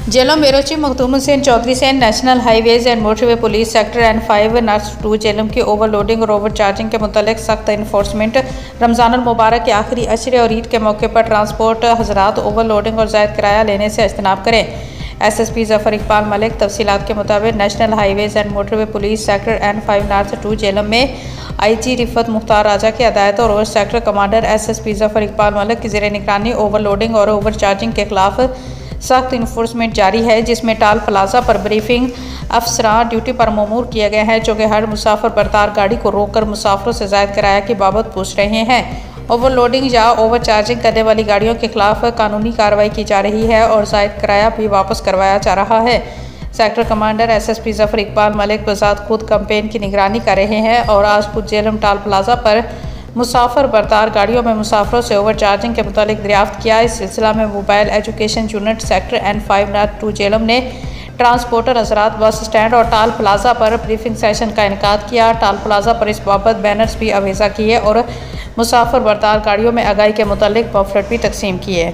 जेलों बेरोची मखदूम हुसैन चौधरी से national highways and motorway police sector N5 nurse 2 Jhelum की ओवरलोडिंग और ओवर चार्जिंग के मुतालिक सख्त इन्फोर्समेंट। रमज़ानुल मुबारक के आखिरी अशरे और ईद के मौके पर ट्रांसपोर्ट हजरात ओवरलोडिंग और ज़ायद किराया लेने से इज्तनाब करें। SSP ज़फ़र इकबाल मलिक तफसीलात के मुताबिक national highways and motorway police sector N5 nurse 2 Jhelum में IG रिफत मुख्तार राजा की हदायत और sector commander SSP Zafar Iqbal Malik की ज़ेर निगरानी ओवरलोडिंग और ओवर चार्जिंग के खिलाफ सख्त इन्फोर्समेंट जारी है, जिसमें टाल प्लाजा पर ब्रीफिंग अफसरान ड्यूटी पर ममूर किए गए हैं, जो कि हर मुसाफिर बरदार गाड़ी को रोककर मुसाफिरों से ज़ायद किराया की बाबत पूछ रहे हैं। ओवरलोडिंग या ओवर चार्जिंग करने वाली गाड़ियों के खिलाफ कानूनी कार्रवाई की जा रही है और ज़ायद किराया भी वापस करवाया जा रहा है। Sector commander SSP Zafar Iqbal Malik बज़ात खुद कैंपेन की निगरानी कर रहे हैं और आज खुद जेलम टाल प्लाजा पर मुसाफिर बरदार गाड़ियों में मुसाफिरों से ओवर चार्जिंग के मुतालिक दरियाफ्त किया। इस सिलसिला में mobile education unit sector N5 nurse 2 Jhelum ने ट्रांसपोर्टर हजरात बस स्टैंड और टाल प्लाजा पर ब्रीफिंग सेशन का इनेकाद किया। टाल प्लाजा पर इस बाबत बैनर्स भी अवेजा किए और मुसाफिर बरदार गाड़ियों में आगाही के मुतालिक पम्फलेट भी तकसीम किए।